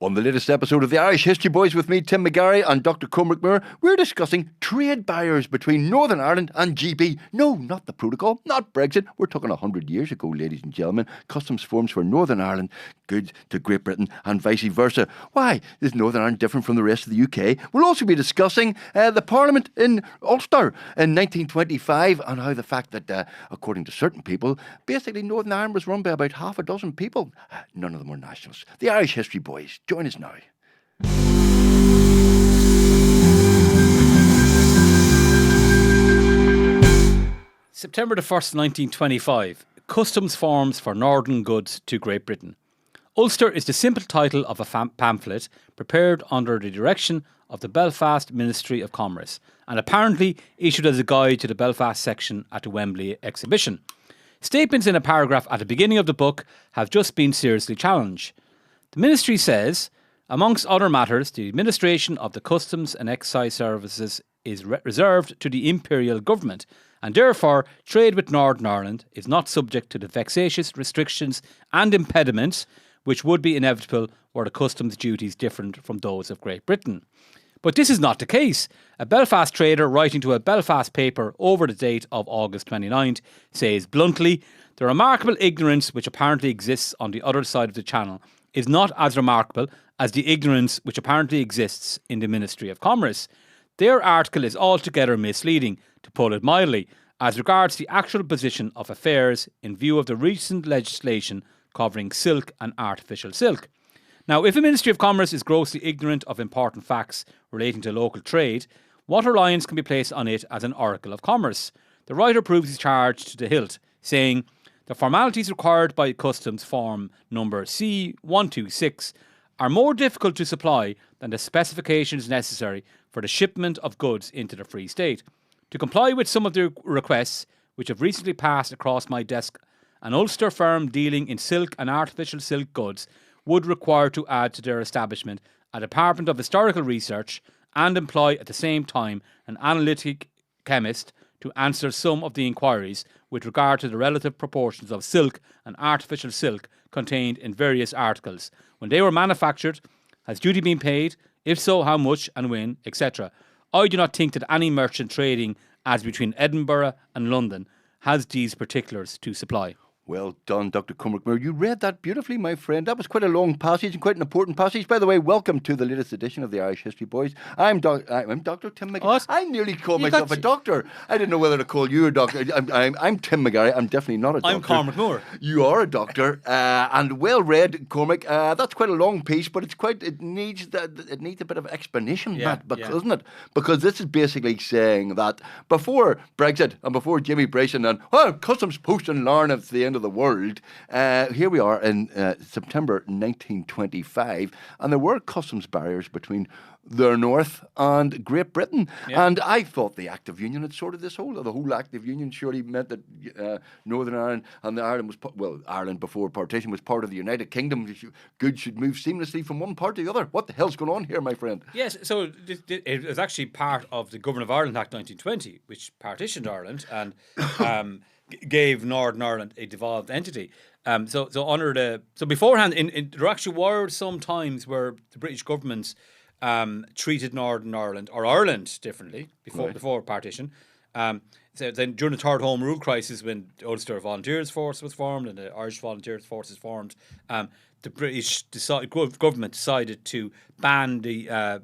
On the latest episode of the Irish History Boys with me, Tim McGarry, and Dr. Cormac, we're discussing trade barriers between Northern Ireland and GB. No, not the protocol, not Brexit. We're talking 100 years ago, ladies and gentlemen. Customs forms for Northern Ireland, goods to Great Britain, and vice versa. Why is Northern Ireland different from the rest of the UK? We'll also be discussing the Parliament in Ulster in 1925 and how the fact that, according to certain people, basically Northern Ireland was run by about half a dozen people. None of them were nationalists. The Irish History Boys. Join us now. September the 1st, 1925. Customs forms for northern goods to Great Britain. Ulster is the simple title of a pamphlet prepared under the direction of the Belfast Ministry of Commerce and apparently issued as a guide to the Belfast section at the Wembley exhibition. Statements in a paragraph at the beginning of the book have just been seriously challenged. The ministry says, amongst other matters, the administration of the customs and excise services is reserved to the imperial government, and therefore trade with Northern Ireland is not subject to the vexatious restrictions and impediments which would be inevitable were the customs duties different from those of Great Britain. But this is not the case. A Belfast trader writing to a Belfast paper over the date of August 29th says bluntly, the remarkable ignorance which apparently exists on the other side of the channel is not as remarkable as the ignorance which apparently exists in the Ministry of Commerce. Their article is altogether misleading, to put it mildly, as regards the actual position of affairs in view of the recent legislation covering silk and artificial silk. Now, if a Ministry of Commerce is grossly ignorant of important facts relating to local trade, what reliance can be placed on it as an oracle of commerce? The writer proves his charge to the hilt, saying, the formalities required by Customs Form number C126 are more difficult to supply than the specifications necessary for the shipment of goods into the Free State. To comply with some of the requests which have recently passed across my desk, an Ulster firm dealing in silk and artificial silk goods would require to add to their establishment a Department of Historical Research and employ at the same time an analytic chemist to answer some of the inquiries with regard to the relative proportions of silk and artificial silk contained in various articles. When they were manufactured, has duty been paid? If so, how much and when, etc. I do not think that any merchant trading as between Edinburgh and London has these particulars to supply. Well done, Dr. Cormac. You read that beautifully, my friend. That was quite a long passage and quite an important passage. By the way, welcome to the latest edition of the Irish History Boys. I'm Dr. Tim McGarry. What? I nearly called myself a doctor. I didn't know whether to call you a doctor. I'm Tim McGarry. I'm definitely not a doctor. I'm Cormac Moore. You are a doctor and well read, Cormac. That's quite a long piece, but it needs a bit of explanation, doesn't it? Because this is basically saying that before Brexit and before Jimmy Brayson and customs post and Larne at the end of the world, here we are in September 1925, and there were customs barriers between the North and Great Britain. Yeah. And I thought the Act of Union had sorted this whole. The whole Act of Union surely meant that Northern Ireland and Ireland before partition was part of the United Kingdom. Goods should move seamlessly from one part to the other. What the hell's going on here, my friend? Yes, so it was actually part of the Government of Ireland Act 1920, which partitioned Ireland and gave Northern Ireland a devolved entity. So beforehand, there actually were some times where the British governments treated Northern Ireland or Ireland differently before partition. So then during the Third Home Rule crisis, when the Ulster Volunteers Force was formed and the Irish Volunteers Force was formed, the British government decided to ban the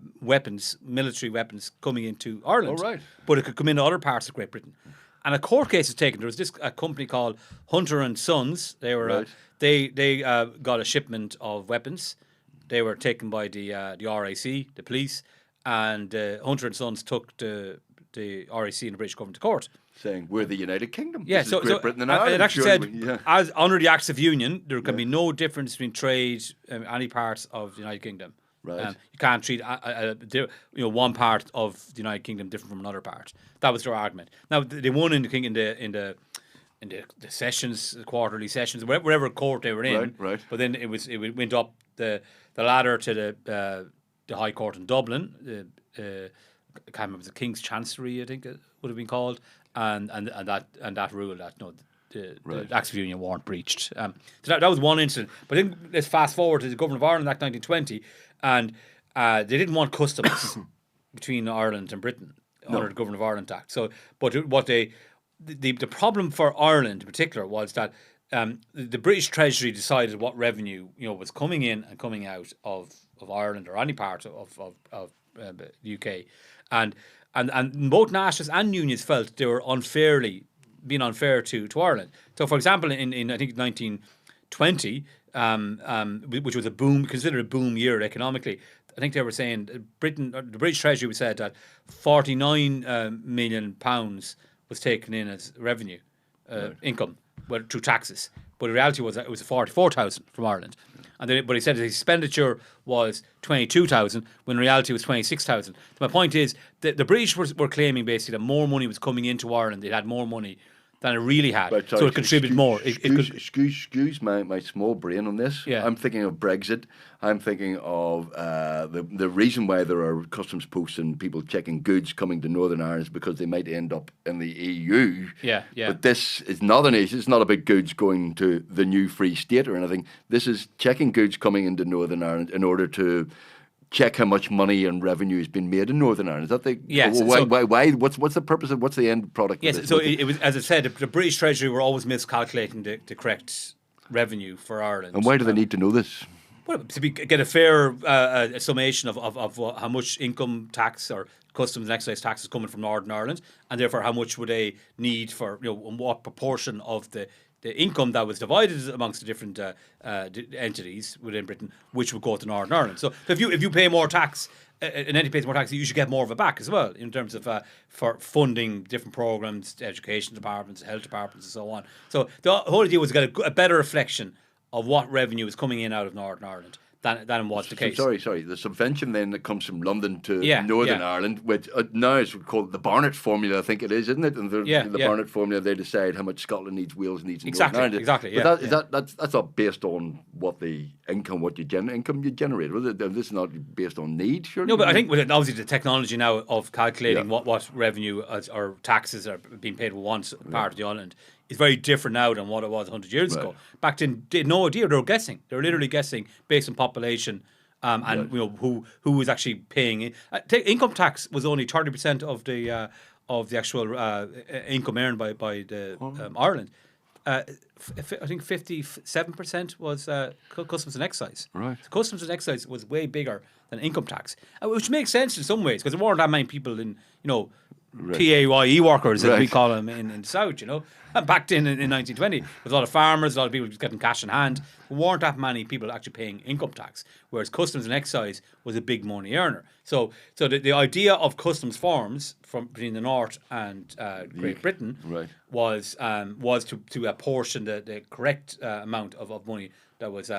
military weapons coming into Ireland. Oh, right. But it could come into other parts of Great Britain. And a court case was taken. There was a company called Hunter and Sons. They were right. They got a shipment of weapons. They were taken by the RAC, the police, and Hunter and Sons took the RAC and the British government to court, saying we're the United Kingdom. Yeah, this is Great Britain and Ireland. It actually said, as under the Acts of Union, there can be no difference between trade in any parts of the United Kingdom. Right. You can't treat one part of the United Kingdom different from another part. That was their argument. Now they won in the sessions, the quarterly sessions, wherever court they were in. Right. But then it went up the ladder to the High Court in Dublin. I can't remember, the King's Chancery, I think it would have been called, and that ruled that the Acts of Union weren't breached. So that was one incident. But then let's fast forward to the Government of Ireland Act 1920, and they didn't want customs between Ireland and Britain under the Government of Ireland Act. So, but what the problem for Ireland in particular was that the British Treasury decided what revenue was coming in and coming out of Ireland or any part of the UK, and both nationalists and unions felt they were being unfair to Ireland. So, for example, in I think 1920, which was considered a boom year economically, I think they were saying the British Treasury said that £49 million was taken in as revenue income, through taxes. But the reality was that it was 44,000 from Ireland. But he said the expenditure was 22,000 when in reality it was 26,000. My point is that the British were claiming basically that more money was coming into Ireland. They had more money than it really had. Right, so it contributed more. Excuse my small brain on this. Yeah. I'm thinking of Brexit. I'm thinking of the reason why there are customs posts and people checking goods coming to Northern Ireland is because they might end up in the EU. Yeah. But this is not an issue. It's not about goods going to the new free state or anything. This is checking goods coming into Northern Ireland in order to check how much money and revenue has been made in Northern Ireland. Is that the why? What's the purpose of what's the end product? Yes, of this? so it was, as I said, the British Treasury were always miscalculating the correct revenue for Ireland. And why do they need to know this? Well, to get a fair summation of how much income tax or customs and excise tax is coming from Northern Ireland, and therefore how much would they need for what proportion of the income that was divided amongst the different entities within Britain, which would go to Northern Ireland. So if you pay more tax, an entity pays more tax, you should get more of it back as well in terms of for funding different programs, education departments, health departments, and so on. So the whole idea was to get a better reflection of what revenue is coming in out of Northern Ireland than was the case. Sorry. The subvention then that comes from London to Northern Ireland, which now is called the Barnett formula, I think it is, isn't it? And the Barnett formula, they decide how much Scotland needs, Wales needs, and Northern Ireland. Exactly. But that's not based on what the income you generate. This is not based on need, surely. No, but I think with obviously the technology now of calculating what revenue or taxes are being paid with one part of the island is very different now than what it was 100 years ago. Back then, they had no idea. They were guessing. They were literally guessing based on population and who was actually paying it. Income tax was only 30% of the actual income earned by Ireland. I think 57% was customs and excise. Right. So customs and excise was way bigger than income tax, which makes sense in some ways because there weren't that many people in PAYE workers, as we call them in the South, And back then in 1920, there was a lot of farmers, a lot of people just getting cash in hand. There weren't that many people actually paying income tax, whereas customs and excise was a big money earner. So the idea of customs forms between the North and Great Britain was to apportion the correct amount of money that was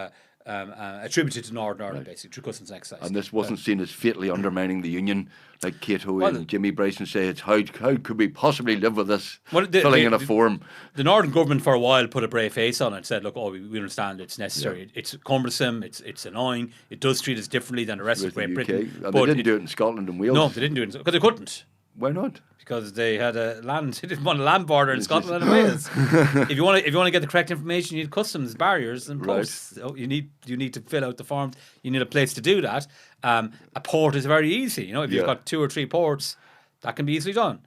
attributed to Northern Ireland, basically, through customs and excise. And this wasn't seen as fatally undermining the union, like Cato and Jimmy Bryson say. It's how could we possibly live with this filling in a form? The Northern government for a while put a brave face on it and said, look, we understand it's necessary. Yeah. It's cumbersome, it's annoying, it does treat us differently than the rest of Great Britain. And they didn't do it in Scotland and Wales. No, they didn't do it because they couldn't. Why not? Because they had they didn't want a land border in Scotland and Wales. If you want to get the correct information, you need customs barriers and posts. So you need to fill out the forms. You need a place to do that. A port is very easy. If you've got 2 or 3 ports, that can be easily done.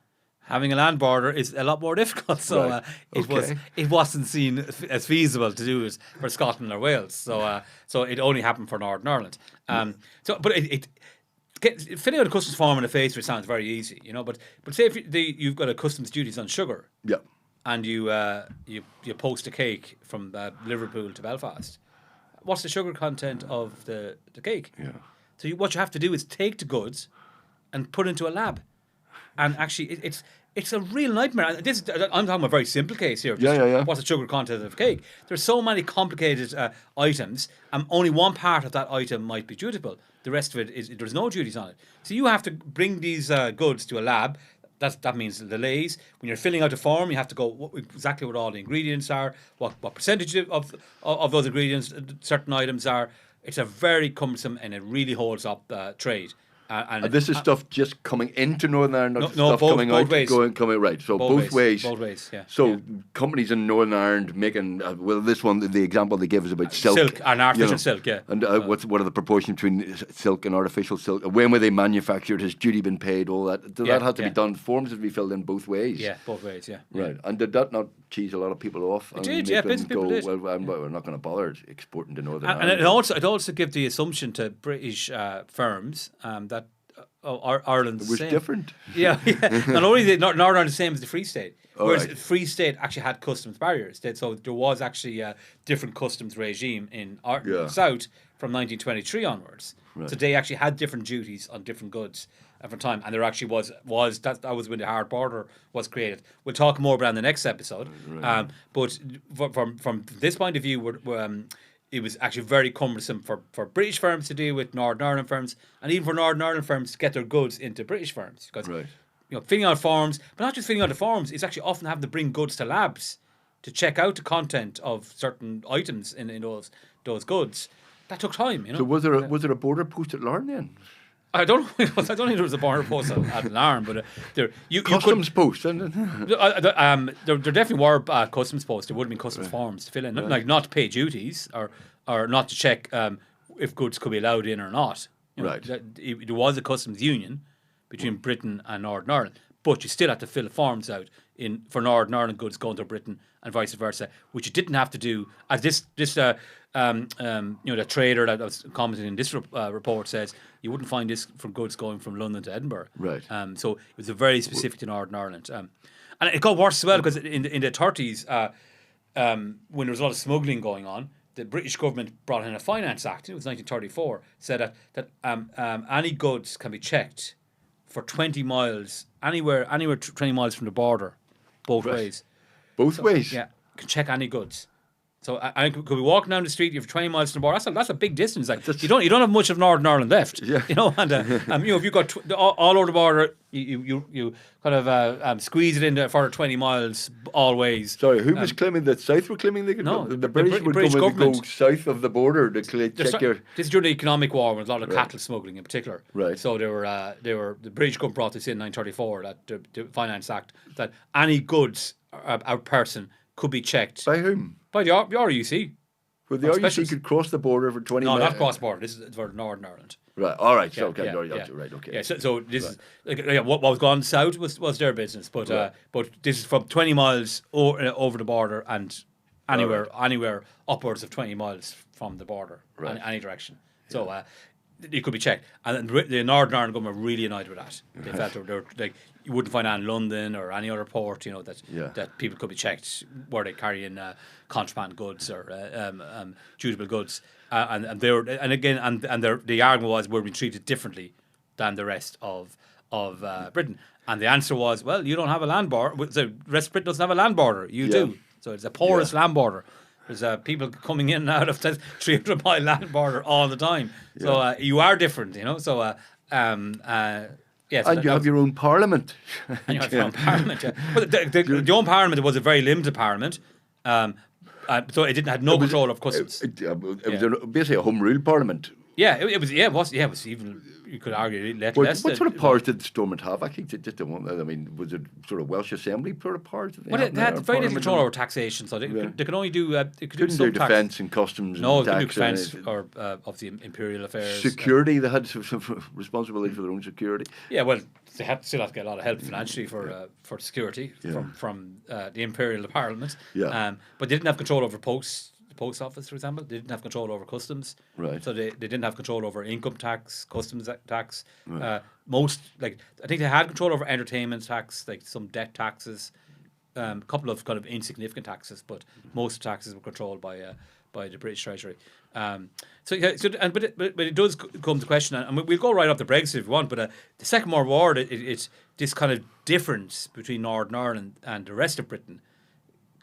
Having a land border is a lot more difficult. So it wasn't seen as feasible to do it for Scotland or Wales. So it only happened for Northern Ireland. Filling out a customs form in a face which sounds very easy, but say if you've got a customs duties on sugar, and you post a cake from Liverpool to Belfast, what's the sugar content of the cake? Yeah. So what you have to do is take the goods and put it into a lab, and actually it's a real nightmare. I'm talking about a very simple case here. What's the sugar content of a cake? There's so many complicated items, and only one part of that item might be dutiable. The rest of it there's no duties on it. So you have to bring these goods to a lab. That means delays. When you're filling out a form, you have to go exactly what all the ingredients are, what percentage of those ingredients certain items are. It's a very cumbersome and it really holds up trade. And this is stuff just coming into Northern Ireland, not stuff both, coming both out, ways. coming right. So both ways. Both ways, yeah. So companies in Northern Ireland making, this one, the example they give is about silk. Silk, and artificial silk, yeah. And what are the proportions between silk and artificial silk? When were they manufactured? Has duty been paid? All that. Does that have to be done? Forms have to be filled in both ways. Yeah, both ways, yeah. Right. And did that not cheese a lot of people off? It did, yeah. Business people did. Well, we're not going to bother exporting to Northern And Ireland. it also gave the assumption to British firms that Ireland's it was same. different. Yeah. Not only the Northern Ireland the same as the Free State, whereas right. Free State actually had customs barriers. So there was actually a different customs regime in South from 1923 onwards. Right. So they actually had different duties on different goods at the time, and there actually was that was when the hard border was created. We'll talk more about it in the next episode. Right. But from this point of view, it was actually very cumbersome for British firms to deal with Northern Ireland firms, and even for Northern Ireland firms to get their goods into British firms. Because filling out forms, but not just filling out the forms, it's actually often having to bring goods to labs to check out the content of certain items in those goods. That took time, So was there a border post at Larne then? I don't think there was a border post at Larne, but customs post. There definitely were customs posts. There would have been customs forms to fill in, like not to pay duties or not to check if goods could be allowed in or not. Right. There was a customs union between Britain and Northern Ireland, but you still had to fill the forms out for Northern Ireland goods going to Britain and vice versa, which you didn't have to do. As the trader that was commenting in this report says, you wouldn't find this from goods going from London to Edinburgh. Right. So it was a very specific to Northern Ireland. And it got worse as well because in the 30s, when there was a lot of smuggling going on, the British government brought in a Finance Act. It was 1934. Said that any goods can be checked for 20 miles anywhere 20 miles from the border, both ways. Both ways. Yeah, can check any goods. So I could be walking down the street. You have 20 miles from the border. That's a big distance. Like you don't have much of Northern Ireland left. Yeah. And if you've got all over the border, you kind of squeeze it into for 20 miles all ways. Sorry, who was claiming that South were claiming they could? No, the British would British go south of the border to check your. This is during the economic war, with a lot of cattle smuggling in particular. Right. So the British government brought this in 1934, that the Finance Act, that any goods a person could be checked By whom? by the RUC. Well, the RUC could cross the border for 20 No, miles. not cross border. This is for Northern Ireland. Right. All right. So, Yeah, okay. yeah. Right. Okay. Yeah. So this is what was gone south was their business, but this is from 20 miles over the border and anywhere upwards of 20 miles from the border, any direction. So it could be checked, and the Northern Ireland government were really annoyed with that. They felt they were like, you wouldn't find that in London or any other port, that people could be checked where they carry in contraband goods or dutiable goods, and they were, and again, and the argument was we're being treated differently than the rest of Britain, and the answer was, well, you don't have a land border. The rest of Britain doesn't have a land border. You do. So it's a porous land border. There's people coming in and out of the 300-mile land border all the time. So you are different, So yes, and you have your own parliament. And you have your own parliament. Yeah. But the own parliament was a very limited parliament, so it had no control of customs. It was basically a home rule parliament. Yeah, it was even, you could argue, less. What sort of powers did Stormont have? I think was it sort of Welsh Assembly sort of powers? They had very little control over taxation, so they could only do. They couldn't do defence and customs. No, and they tax couldn't do defence or obviously imperial affairs. Security, they had some responsibility for their own security. Yeah, well, they still have to get a lot of help financially for security from the imperial Parliament. Yeah. But they didn't have control over post office, for example. They didn't have control over customs. Right. So they didn't have control over income tax, customs tax. Right. I think they had control over entertainment tax, like some debt taxes, a couple of kind of insignificant taxes, but most taxes were controlled by the British Treasury. But it does come to question, and we'll go right off the Brexit if you want. But the Second World War, it's this kind of difference between Northern Ireland and the rest of Britain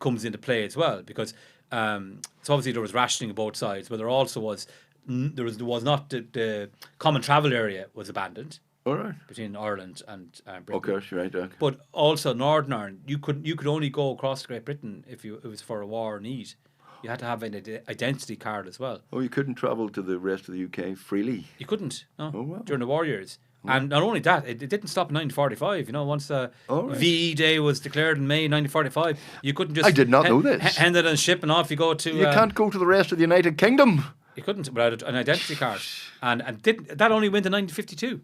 comes into play as well, because so obviously there was rationing on both sides, but there also was not the common travel area was abandoned. All right. Between Ireland and Britain. Okay, right. Okay. But also Northern Ireland, you could only go across Great Britain if it was for a war need. You had to have an identity card as well. Oh, you couldn't travel to the rest of the UK freely? You couldn't, no. Oh, wow. During the war years. And not only that, it didn't stop in 1945. You know, once VE Day was declared in May 1945, you couldn't just... I did not know this. Hand it on ship and off you go to... You can't go to the rest of the United Kingdom. You couldn't without an identity card. And that only went in 1952.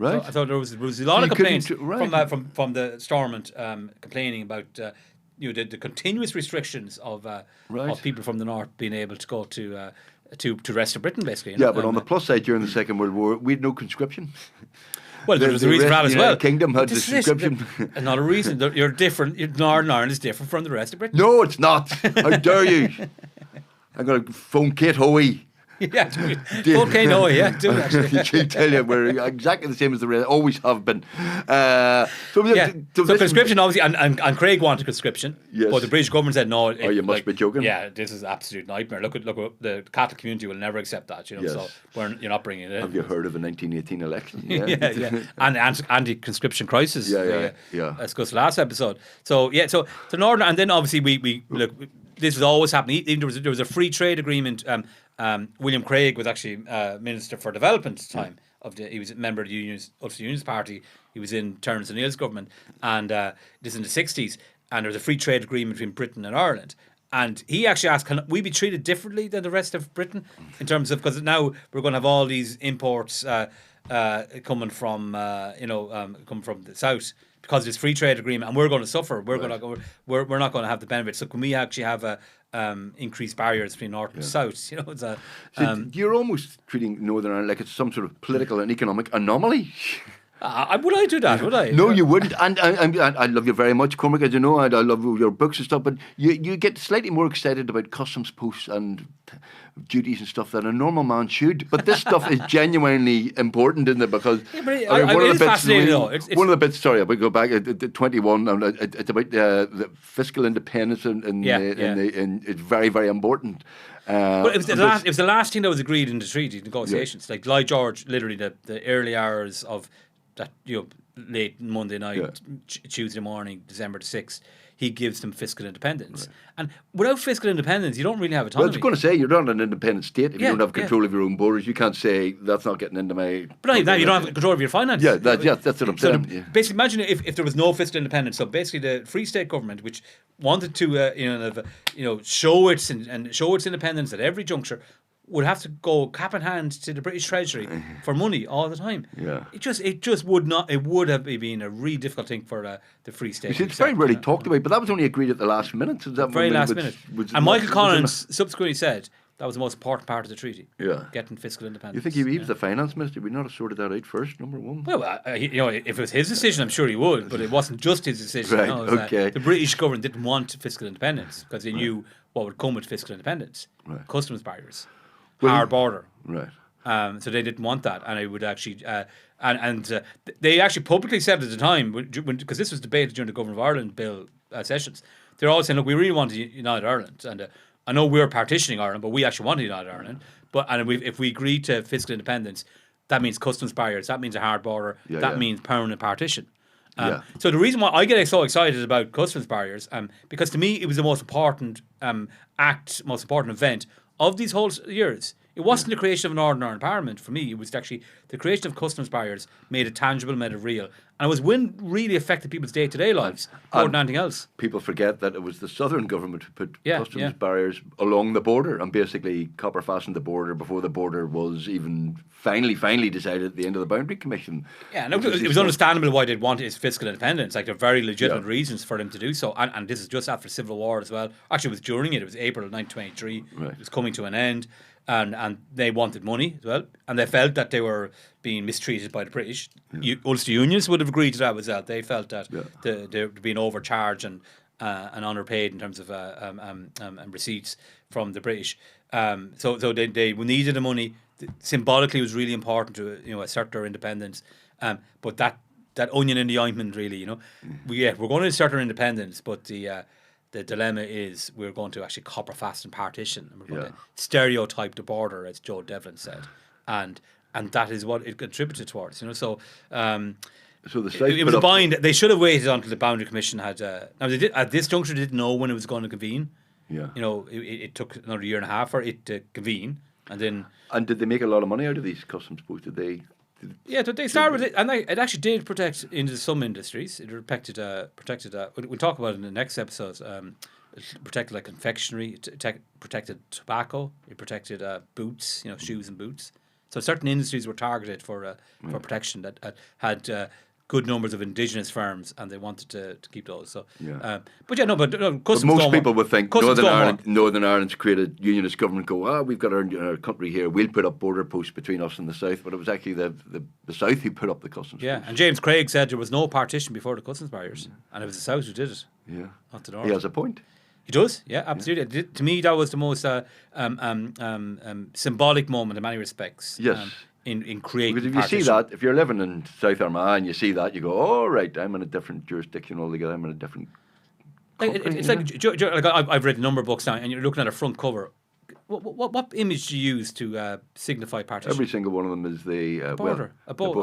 Right. So I thought there was a lot of complaints from the Stormont complaining about the continuous restrictions of people from the north being able to go to the rest of Britain, basically. Yeah, but on the plus side, during the Second World War, we had no conscription. Well, there was a reason for that as well. The Kingdom had the conscription. Another reason that you're different. Northern Ireland is different from the rest of Britain. No, it's not. How dare you? I'm going to phone Kate Hoey. Yeah, okay, no, yeah, do actually. She'll tell you we're exactly the same as the rest, always have been. So conscription, obviously, and Craig wanted conscription, but the British government said no. You must be joking. Yeah, this is an absolute nightmare. Look, the Catholic community will never accept that. You know, so you're not bringing it in. Have you heard of the 1918 election? Yeah, and anti-conscription crisis. Yeah. Discussed last episode. So the Northern, and then obviously we look. This was always happening. Even there was a free trade agreement. William Craig was actually Minister for Development at the time. He was a member of the Ulster Unionist Party. He was in Terence O'Neill's government, and this in the 60s. And there was a free trade agreement between Britain and Ireland. And he actually asked, can we be treated differently than the rest of Britain in terms of, because now we're going to have all these imports coming from the south. Because of this free trade agreement, and we're going to suffer. We're not going to have the benefits. So can we actually have increased barriers between north and south? You know, it's you're almost treating Northern Ireland like it's some sort of political and economic anomaly. Would I do that? Would I? No, you wouldn't. And I love you very much, Cormac, as you know. I love your books and stuff. But you get slightly more excited about customs posts and duties and stuff than a normal man should. But this stuff is genuinely important, isn't it? Because one of the bits. Sorry, I would go back at 21. It's about the fiscal independence, and it's very, very important. Well, it was the last thing that was agreed in the treaty negotiations. Like Lloyd George, literally the early hours of that, late Monday night, Tuesday morning, December the 6th, he gives them fiscal independence. Right. And without fiscal independence, you don't really have autonomy. Well, I was going to say, you're not an independent state if you don't have control of your own borders. You can't say, that's not getting into my... But now you don't have control of your finances. Yeah, that's what I'm saying. Basically, imagine if there was no fiscal independence. So basically the Free State government, which wanted to show its independence at every juncture, would have to go cap in hand to the British Treasury for money all the time. Yeah, it just would not. It would have been a really difficult thing for the Free State. It's very rarely talked about, but that was only agreed at the last minute. So that very last minute. And Michael Collins subsequently said that was the most important part of the treaty. Yeah, getting fiscal independence. You think he was the finance minister? Would not have sorted that out first, number one? Well, if it was his decision, I'm sure he would. But it wasn't just his decision. Right. Okay. The British government didn't want fiscal independence because they knew what would come with fiscal independence: customs barriers. Hard border, right? So they didn't want that, and it would actually, they actually publicly said at the time, because this was debated during the Government of Ireland bill sessions. They're all saying, "Look, we really want to unite Ireland, and I know we're partitioning Ireland, but we actually want to unite Ireland. If we agree to fiscal independence, that means customs barriers, that means a hard border, that means permanent partition." So the reason why I get so excited about customs barriers, because to me it was the most important most important event of these whole years. It wasn't the creation of an Northern Ireland Parliament for me. It was actually the creation of customs barriers made it tangible, made it real. And it was when really affected people's day-to-day lives more than anything else. People forget that it was the Southern government who put customs barriers along the border and basically copper fastened the border before the border was even finally decided at the end of the Boundary Commission. Yeah, and it was understandable why they'd want his fiscal independence. Like, there are very legitimate reasons for them to do so. And this is just after the Civil War as well. Actually, it was during it. It was April of 1923. Right. It was coming to an end. And they wanted money as well, and they felt that they were being mistreated by the British. Ulster Unions would have agreed to that as well. They felt that they were being overcharged and underpaid in terms of receipts from the British. So they needed the money. Symbolically, it was really important to assert their independence. But that onion in the ointment, really, we're going to assert our independence, but the dilemma is we're going to actually copper fast and partition, and we're going to stereotype the border, as Joe Devlin said, and that is what it contributed towards. So the site it was a bind. They should have waited until the Boundary Commission had. Now they did at this juncture. They didn't know when it was going to convene. Yeah, it took another year and a half for it to convene, and then. And did they make a lot of money out of these customs posts? Did they? Yeah, they started with it, and it actually did protect into some industries. It protected. We'll talk about it in the next episodes. It protected like confectionery. It protected tobacco. It protected boots. Shoes and boots. So certain industries were targeted for protection that had good numbers of indigenous firms, and they wanted to keep those. So, but customs. Most people would think Northern Ireland's created unionist government. Go, we've got our country here. We'll put up border posts between us and the south. But it was actually the south who put up the customs. Yeah, posts. and James Craig said there was no partition before the customs barriers, and it was the south who did it. Yeah, not the north. He has a point. He does, yeah, absolutely. To me, that was the most symbolic moment in many respects. Yes. In creating because if you see that, if you're living in South Armagh and you see that, you go, "Oh, right, I'm in a different jurisdiction altogether. I'm in a different." Country, it's like I've read a number of books now, and you're looking at a front cover. What image do you use to signify partition? Every single one of them is the border, a post.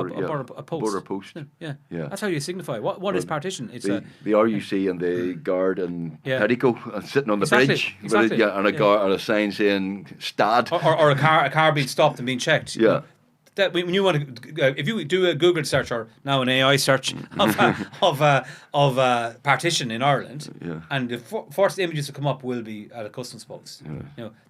Border post. Yeah. That's how you signify. What is partition? It's the RUC and the guard and Petticoat sitting on the bridge, exactly. And a sign saying "Stad" or a car being stopped and being checked. Yeah. That when you want to, if you do a Google search or now an AI search of partition in Ireland, and the first images that come up will be at a customs post.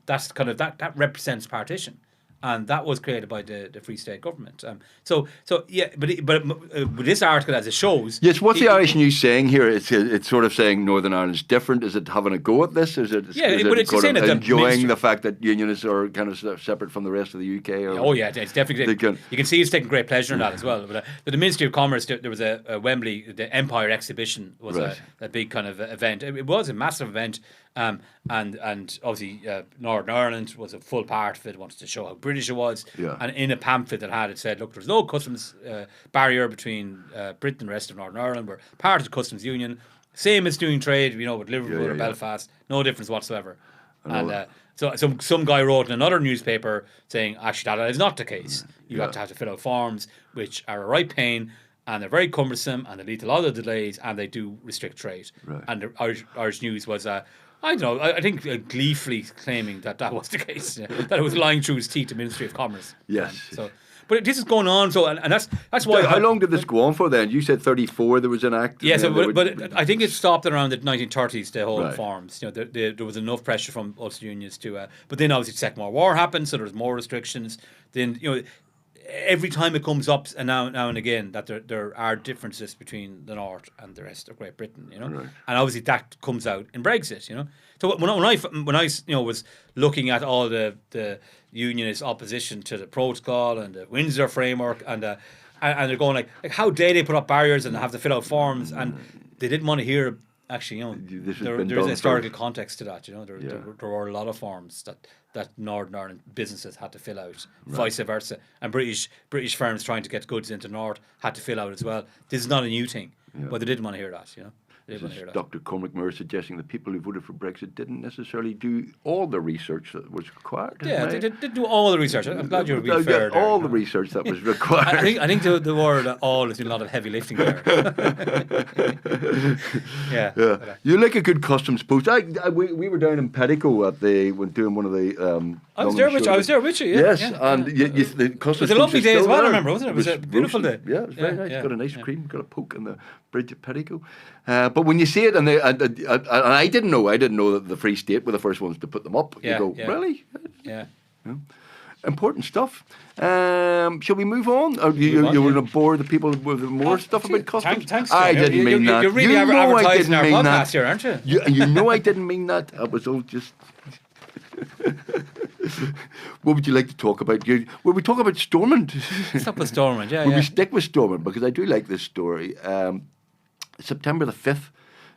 That's kind of that represents partition, and that was created by the Free State government. But with this article, as it shows, yes. What's the Irish News saying here? It's sort of saying Northern Ireland's different. Is it having a go at this? Is it enjoying the fact that unionists are kind of separate from the rest of the UK? It's definitely. You can see it's taking great pleasure in that as well. But the Ministry of Commerce, there was a Wembley, the Empire exhibition was a big kind of event. It was a massive event. And obviously Northern Ireland was a full part of it. Wanted to show how British it was, and in a pamphlet it said, look, there's no customs barrier between Britain and the rest of Northern Ireland. We're part of the customs union, same as doing trade, with Liverpool or Belfast, no difference whatsoever. And so some guy wrote in another newspaper saying actually that is not the case. You have to fill out forms which are a right pain, and they're very cumbersome, and they lead to a lot of delays, and they do restrict trade. And the Irish News was I don't know. I think gleefully claiming that was the case, that it was lying through his teeth, the Ministry of Commerce. Yes. But this is going on. So and that's why. How long did this go on for then? You said 1934 there was an act. Yes, but I think it stopped around the 1930s. The whole reforms. There was enough pressure from Ulster unions to. But then obviously the Second World War happened, so there was more restrictions. Then every time it comes up, and now and again, that there are differences between the North and the rest of Great Britain, and obviously that comes out in Brexit, So when I was looking at all the unionist opposition to the protocol and the Windsor framework, and they're going like how dare they put up barriers and have to fill out forms, and they didn't want to hear. Actually, there is a historical context to that. There were a lot of forms that Northern Ireland businesses had to fill out, vice versa, and British firms trying to get goods into North had to fill out as well. This is not a new thing, but they didn't want to hear that. This is Dr. Cormac suggesting that people who voted for Brexit didn't necessarily do all the research that was required. Yeah, they did do all the research. I'm glad you're being fair. All the research that was required. I think the word "all" is doing a lot of heavy lifting there. Yeah. You like a good customs post. We were down in Petticoat when doing one of the. I was there with you. Yes, and the customs. It was a lovely day as well. I remember, wasn't it? It was a beautiful day. Yeah, it was very nice. Got an ice cream, got a poke on the bridge at Petticoat. But when you see it, and I didn't know that the Free State were the first ones to put them up. You go, really? Yeah. Important stuff. Shall we move on? Or you want to bore the people with more stuff about customs? Thanks. I didn't mean that. You're really advertising our podcast here, aren't you? You know I didn't mean that. I was all just. What would you like to talk about? Will we talk about Stormont? Stop with Stormont, yeah. Will we stick with Stormont? Because I do like this story. September the 5th,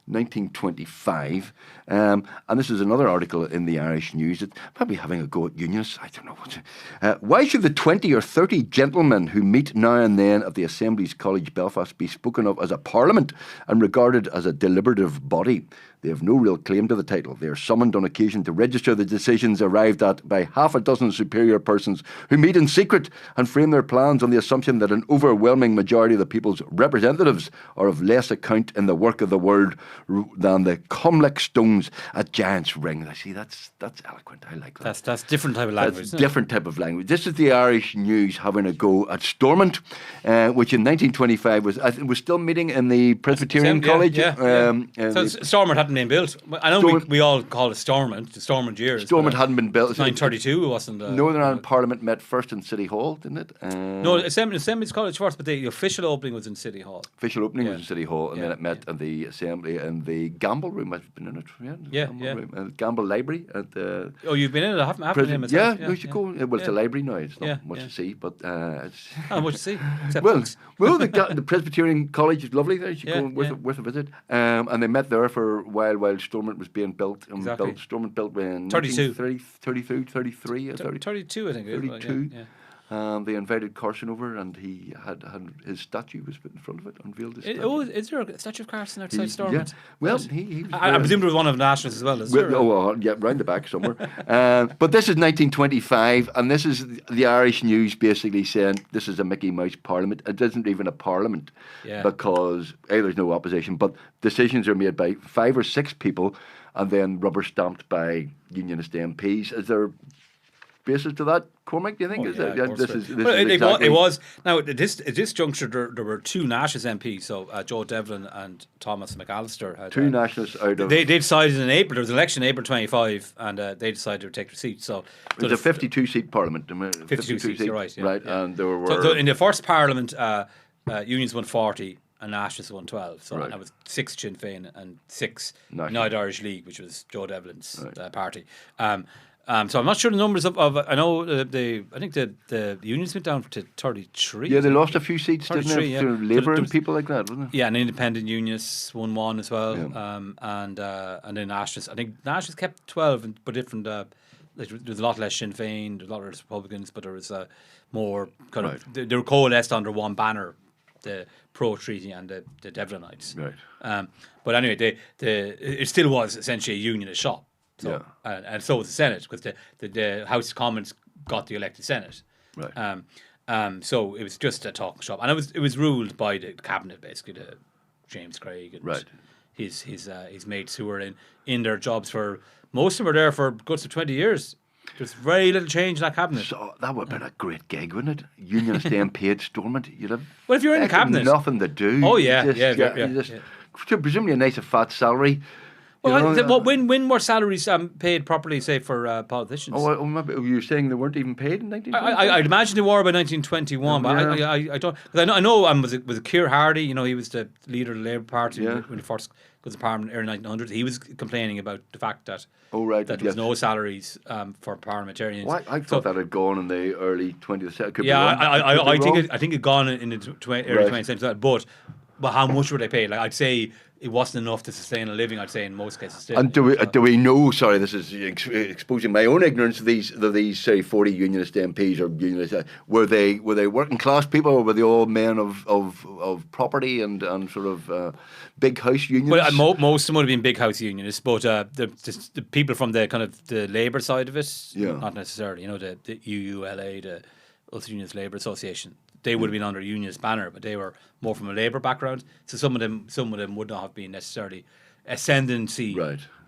1925. And this is another article in the Irish News. It's probably having a go at unionists. I don't know. Why should the 20 or 30 gentlemen who meet now and then at the Assembly's College Belfast be spoken of as a parliament and regarded as a deliberative body? They have no real claim to the title. They are summoned on occasion to register the decisions arrived at by half a dozen superior persons who meet in secret and frame their plans on the assumption that an overwhelming majority of the people's representatives are of less account in the work of the world than the Cormac stones at Giant's Ring. I see, that's eloquent. I like that. That's different type of language. That's different type of language. This is the Irish News having a go at Stormont, which in 1925 was still meeting in the Presbyterian College. So Stormont hadn't been built. I know we all call it Stormont, the Stormont years. Stormont hadn't been built. 1932 it wasn't. Northern Ireland Parliament met first in City Hall, didn't it? No, Assembly's College first, but the official opening was in City Hall. Official opening was in City Hall, and then it met at the Assembly in the Gamble Room. I've been in it. Gamble Library at the. Oh, you've been in it? I haven't been in it myself. We should go. Well, it's a library now. It's not much to see, but it's not much to see. Well, the Presbyterian College is lovely there. You should go, worth a visit. And they met there for a while Stormont was being built. Stormont built in 32. 32, 33. 32, I think. 32. They invited Carson over, and he had his statue was put in front of it, unveiled his statue. Is there a statue of Carson outside Stormont? Yeah. Well, I presume there was one of the Nationals as well. Is there? Round the back somewhere. But this is 1925, and this is the Irish News basically saying this is a Mickey Mouse Parliament. It isn't even a Parliament because there's no opposition, but decisions are made by 5 or 6 people, and then rubber stamped by Unionist MPs. Is there basis to that, Cormac, do you think? It was. Now, at this juncture, there were 2 Nationalist MPs, so Joe Devlin and Thomas McAllister. 2 Nationalists out of... They decided in April, there was an election in April 25, and they decided to take their seats. So it was a 52-seat parliament. 52 seats, you're right. Right, and there were... So in the first parliament, Unions won 40, and Nationalists won 12. So that was 6 Sinn Féin and 6 United Irish League, which was Joe Devlin's party. So I'm not sure the numbers of I know I think the Unions went down to 33. Yeah, they lost a few seats, didn't they? To Labour and people like that, wasn't it? Yeah, and Independent Unionists won 1 as well. And then Nationalists. I think Nationalists kept 12, but different. There was a lot less Sinn Féin, there was a lot less Republicans, but there was more kind of. They were coalesced under one banner, the pro-treaty and the Devlinites. Right. But anyway, it still was essentially a unionist shop. So, and so was the Senate, because the House of Commons got the elected Senate. Right. So it was just a talking shop, and it was ruled by the cabinet, basically, James Craig and his mates who were in their jobs for, most of them were there for guts of 20 years. There's very little change in that cabinet. So that would have been a great gig, wouldn't it? Unionist MP at Stormont. You'd have well, if you're in the cabinet, nothing to do. Oh yeah, presumably a nice fat salary. Well, when were salaries paid properly, say, for politicians? Oh, maybe you were saying they weren't even paid in 1921? I'd imagine they were by 1921, but I don't. Cause I know was Keir Hardie, he was the leader of the Labour Party when he first got the Parliament in the early 1900s. He was complaining about the fact that there was no salaries for parliamentarians. Well, I thought that had gone in the early 20th century. I think it had gone in the early 20th century, but how much were they paid? Like, I'd say it wasn't enough to sustain a living. I'd say in most cases still. And do we know? Sorry, this is exposing my own ignorance. These say 40 Unionist MPs or Unionist. Were they working class people, or were they all men of property and sort of big house unionists? Well, most of them would have been big house unionists, but the people from the kind of the Labour side of it, not necessarily. The UULA, the Ulster Unionist Labour Association. They would have been under a unionist banner, but they were more from a Labour background. So some of them would not have been necessarily ascendancy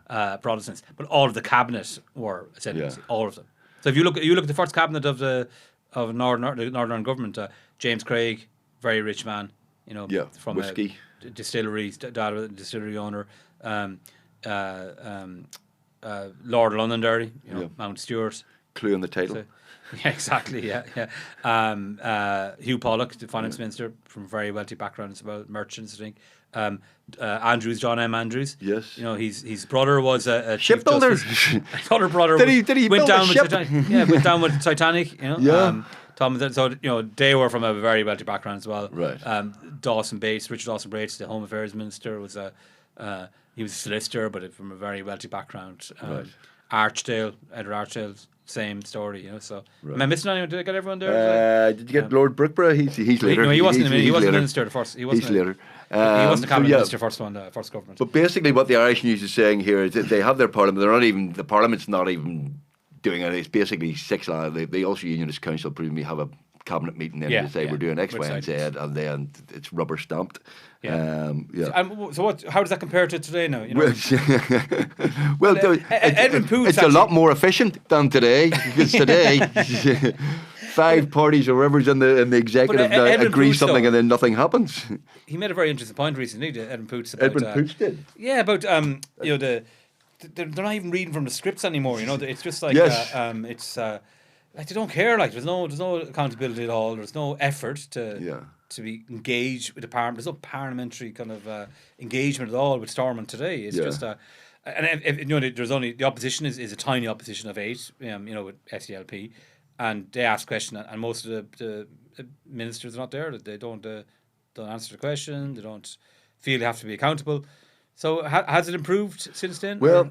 Protestants, but all of the cabinet were ascendancy, all of them. So if you look at the first cabinet of the Northern government, James Craig, very rich man, from whiskey, distillery owner, Lord Londonderry, Mount Stewart. Clue on the title. So, yeah, exactly. Yeah. Hugh Pollock, the finance minister, from very wealthy background as well, merchants, I think. Andrews, John M. Andrews. Yes. His brother was a shipbuilder. His other brother did he went build down a with ship? Titanic. Yeah, went down with Titanic. So they were from a very wealthy background as well. Right. Richard Dawson Bates, the Home Affairs Minister, was he was a solicitor, but from a very wealthy background. Right. Edward Archdale, same story, So am I missing anyone? Did I get everyone there? Did you get Lord Brookborough? He's later. No, he wasn't. He wasn't later. minister. The first. He wasn't. He's later. He wasn't the cabinet minister. First one. The first government. But basically, what the Irish News is saying here is that they have their parliament. They're not even. The parliament's not even doing it. It's basically 6 lads. The Ulster Unionist Council presumably have a cabinet meeting then to say we're doing X, Y, and Z, and then it's rubber stamped. Yeah. So what? How does that compare to today now? Well, Edmund Poots. It's a lot more efficient than today, because today 5 parties or whoever's in the executive agree Poots, something, though, and then nothing happens. He made a very interesting point recently, Edmund Poots. Edmund Poots did. Yeah, about they're not even reading from the scripts anymore. It's just like it's. Like they don't care. Like there's no accountability at all. There's no effort to be engaged with the parliament. There's no parliamentary kind of engagement at all with Stormont today. It's just and if there's only the opposition is a tiny opposition of 8. With SDLP, and they ask questions, and most of the ministers are not there. They don't answer the question. They don't feel they have to be accountable. So has it improved since then? Well,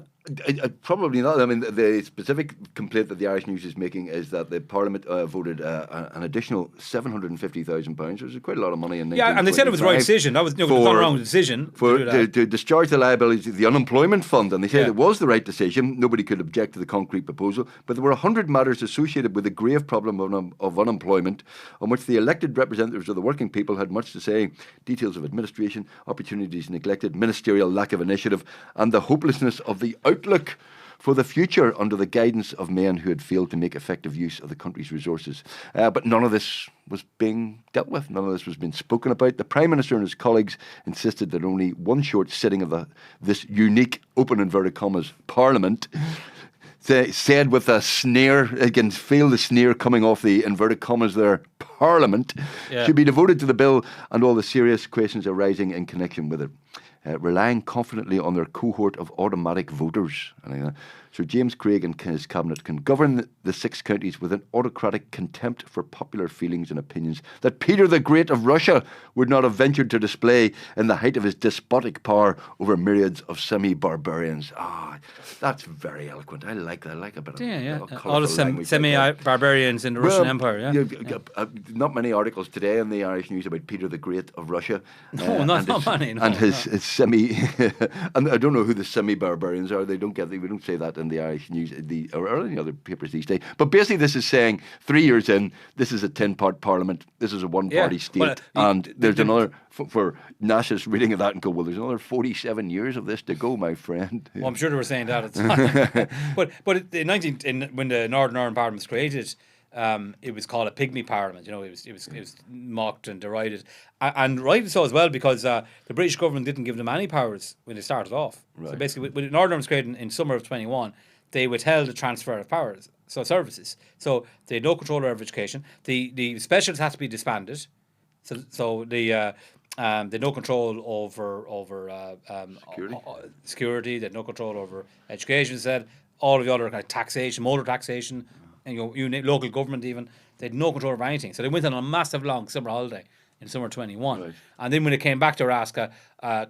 probably not. I mean, the specific complaint that the Irish News is making is that the Parliament voted an additional £750,000, which is quite a lot of money. And they said it was the right decision. That was nothing wrong with the decision to discharge the liabilities of the unemployment fund, and they said it was the right decision. Nobody could object to the concrete proposal, but there were 100 matters associated with the grave problem of unemployment, on which the elected representatives of the working people had much to say. Details of administration, opportunities neglected, ministerial lack of initiative, and the hopelessness of the outlook for the future under the guidance of men who had failed to make effective use of the country's resources. But none of this was being dealt with. None of this was being spoken about. The Prime Minister and his colleagues insisted that only one short sitting of this unique, open inverted commas, Parliament, said with a sneer, I can feel the sneer coming off the inverted commas there, Parliament, should be devoted to the bill and all the serious questions arising in connection with it. Relying confidently on their cohort of automatic voters. Sir James Craig and his cabinet can govern the 6 counties with an autocratic contempt for popular feelings and opinions that Peter the Great of Russia would not have ventured to display in the height of his despotic power over myriads of semi-barbarians. That's very eloquent. I like that. I like a bit of all the semi-barbarians in the Russian Empire. Not many articles today in the Irish News about Peter the Great of Russia. No, not many. And his semi... and I don't know who the semi-barbarians are. We don't say that in the Irish News or any other papers these days. But basically this is saying 3 years in, this is a 10-part parliament, this is a one-party state, and there's another, for nationalists reading of that and go, well, there's another 47 years of this to go, my friend. Well, I'm sure they were saying that at the time. but when the Northern Ireland Parliament was created, it was called a pygmy parliament. It was mocked and derided, and rightly so as well, because the British government didn't give them any powers when they started off. Right. So basically, when Northern Ireland was created in summer of 21, they withheld the transfer of powers, services. So they had no control over education. The specialists had to be disbanded. So they had no control over security. They had no control over education. Said all of the other kind of taxation, motor taxation. And local government even, they had no control over anything. So they went on a massive long summer holiday in summer 21. Right. And then when they came back to ask,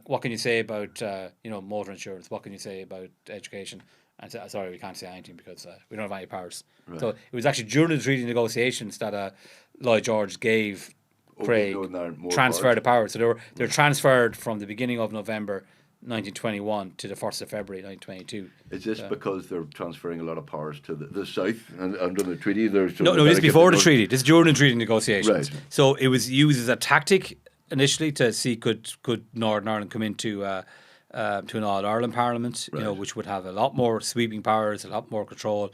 what can you say about motor insurance? What can you say about education? And said, sorry, we can't say anything because we don't have any powers. Right. So it was actually during the treaty negotiations that Lloyd George gave Craig transfer the powers. So they were transferred from the beginning of November 1921 to the 1st of February 1922. Is this because they're transferring a lot of powers to the south and under the treaty? No, this is before the treaty. This is during the treaty negotiations. Right. So it was used as a tactic initially to see could Northern Ireland come into to an All Ireland Parliament, right, which would have a lot more sweeping powers, a lot more control.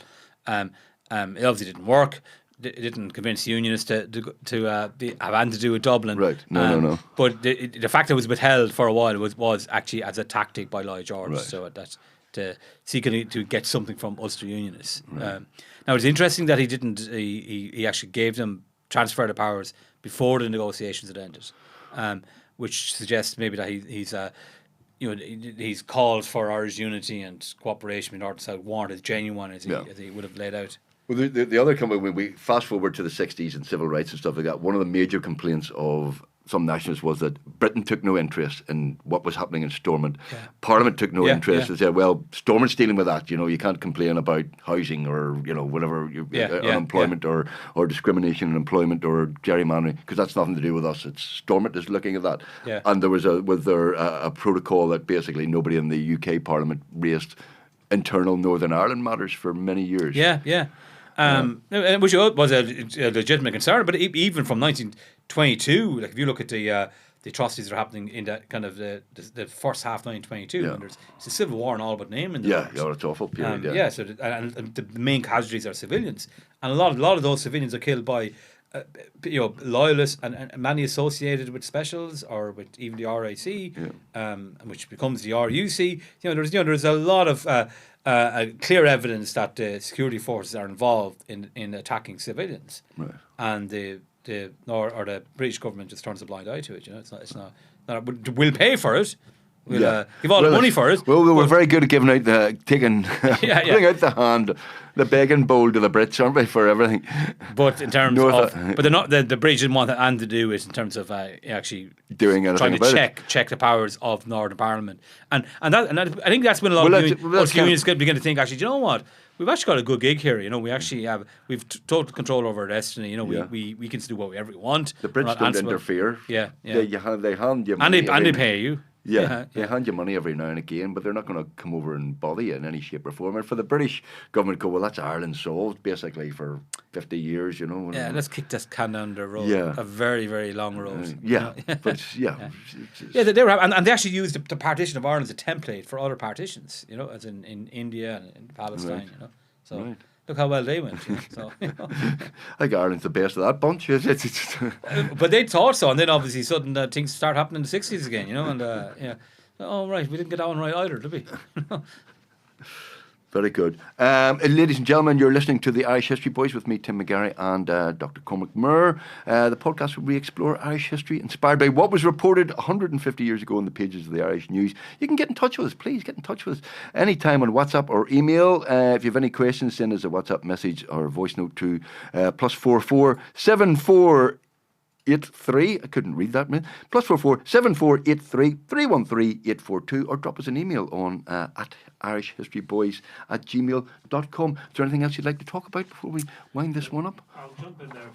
It obviously didn't work. It didn't convince unionists to have anything to do with Dublin. Right. No. But the fact that it was withheld for a while was actually as a tactic by Lloyd George. Right. So that's to seek to get something from Ulster unionists. Right. Now it's interesting that he didn't. He actually gave them transfer the powers before the negotiations had ended, which suggests maybe that he's called for Irish unity and cooperation between North and South weren't as genuine as he would have laid out. Well, the other company, when we fast forward to the 60s and civil rights and stuff like that, one of the major complaints of some nationalists was that Britain took no interest in what was happening in Stormont. Parliament took no interest and said, well, Stormont's dealing with that. You can't complain about housing or, whatever, unemployment or discrimination in employment or gerrymandering, because that's nothing to do with us. It's Stormont is looking at that. Yeah. And there was a protocol that basically nobody in the UK Parliament raised internal Northern Ireland matters for many years. Which was a legitimate concern, but even from 1922, like if you look at the atrocities that are happening in that kind of the first half 1922, and it's a civil war and all but name in the it's awful period. So and the main casualties are civilians, and a lot of those civilians are killed by loyalists and many associated with specials or with even the RAC, which becomes the RUC. There's a lot of clear evidence that the security forces are involved in attacking civilians, and the British government just turns a blind eye to it. It's not. We'll pay for it. We'll give all the money for it. Well, we're very good at giving out putting out the hand, the begging bowl to the Brits, aren't we, for everything? But in terms but they're not. The British didn't want that to do it in terms of actually doing anything trying to check the powers of Northern Parliament, and I think that's when a lot of unions begin to think, actually, do you know what? We've actually got a good gig here. We actually we've total control over our destiny. We can do whatever we want. The Brits don't interfere. They hand you money and they pay you. They hand you money every now and again, but they're not going to come over and bother you in any shape or form. And for the British government, go, well, that's Ireland solved basically for 50 years, let's kick this can down the road. A very, very long road. They were, and they actually used the partition of Ireland as a template for other partitions, as in India and in Palestine, So. Right. Look how well they went. I think Ireland's the best of that bunch. But they thought so, and then obviously sudden things start happening in the 60s again, and oh right, we didn't get that one right either, did we? Very good. Ladies and gentlemen, you're listening to the Irish History Boys with me, Tim McGarry, and Dr. Cormac Moore. The podcast where we explore Irish history inspired by what was reported 150 years ago in the pages of the Irish News. You can get in touch with us. Please get in touch with us anytime on WhatsApp or email. If you have any questions, send us a WhatsApp message or a voice note to +44 74 83. I couldn't read that, man. +44 7483 313 842, or drop us an email on at irishhistoryboys@gmail.com. Is there anything else you'd like to talk about before we wind this one up? I'll jump in there.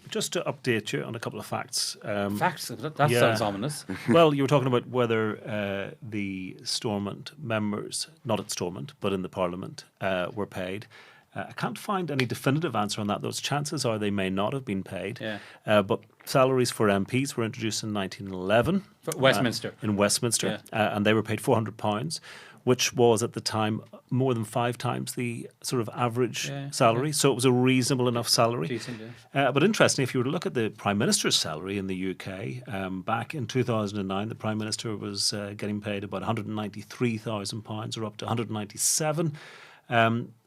Just to update you on a couple of facts. Facts? That sounds ominous. Well, you were talking about whether the Stormont members, not at Stormont, but in the Parliament, were paid. I can't find any definitive answer on that. Those chances are they may not have been paid. But salaries for MPs were introduced in 1911. Westminster. In Westminster. And they were paid £400, which was at the time more than 5 times the sort of average salary. So it was a reasonable enough salary. Decent, but interestingly, if you were to look at the Prime Minister's salary in the UK, back in 2009, the Prime Minister was getting paid about £193,000 or up to £197,000.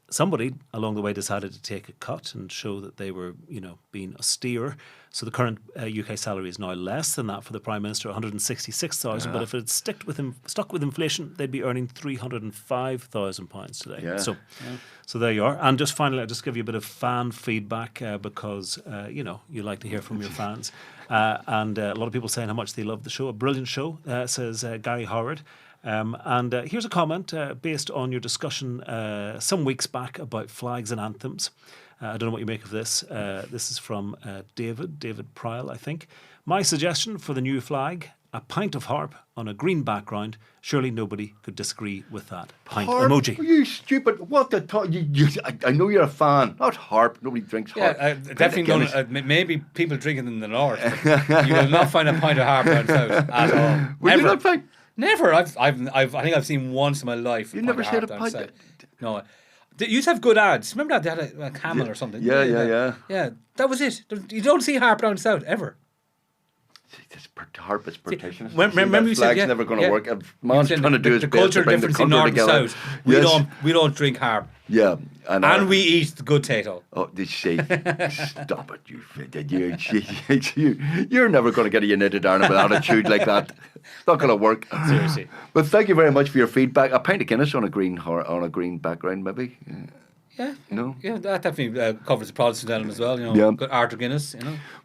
Somebody along the way decided to take a cut and show that they were, being austere. So the current UK salary is now less than that for the Prime Minister, 166,000. But if it stuck with inflation, they'd be earning £305,000 today. So there you are. And just finally, I'll just give you a bit of fan feedback because you like to hear from your fans, and a lot of people saying how much they love the show. A brilliant show, says Gary Howard. And here's a comment based on your discussion some weeks back about flags and anthems. I don't know what you make of this. This is from David Pryle, I think. My suggestion for the new flag, a pint of harp on a green background. Surely nobody could disagree with that. Pint harp? Emoji. Are you stupid? What the I know you're a fan. Not harp. Nobody drinks harp. Definitely maybe people drink it in the north. You will not find a pint of harp down south at all. Will you not find? Never. I think I've seen once in my life. You never said a pint. No. They used to have good ads. Remember that they had a camel or something? Yeah. That was it. You don't see harp down south ever. This harp is protectionist. Remember you flag's said never going to work. A man's trying to do his the best culture to bring the difference in country north together. and south. We don't drink harp. Yeah, and we eat the good potato. Oh, did you say? Stop it, you're never going to get a United Ireland with attitude like that. It's not going to work. Seriously. But thank you very much for your feedback. A pint of Guinness on a green background, maybe. Yeah, No? yeah, that definitely covers the Protestant element as well. Yeah. Got Arthur Guinness,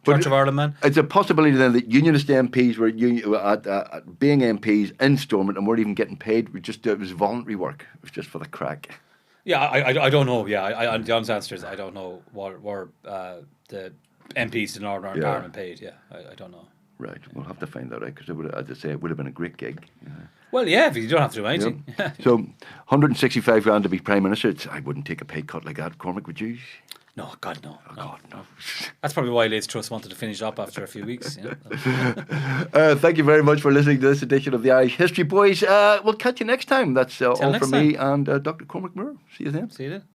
But Church of Ireland man. It's a possibility then that Unionist MPs were being MPs in Stormont and weren't even getting paid. It was voluntary work. It was just for the crack. Yeah, I don't know. Yeah, the honest answer is I don't know what were the MPs in Northern Ireland paid. Yeah, I don't know. Right, we'll have to find that out because as I say, it would have been a great gig. Well, yeah, if you don't have to do anything. Yep. So, 165 grand to be Prime Minister. I wouldn't take a pay cut like that, Cormac, would you? No, God, no. Oh, God, no. That's probably why Liz Truss wanted to finish up after a few weeks. Thank you very much for listening to this edition of the Irish History Boys. We'll catch you next time. That's all from me and Dr. Cormac Moore. See you then. See you then.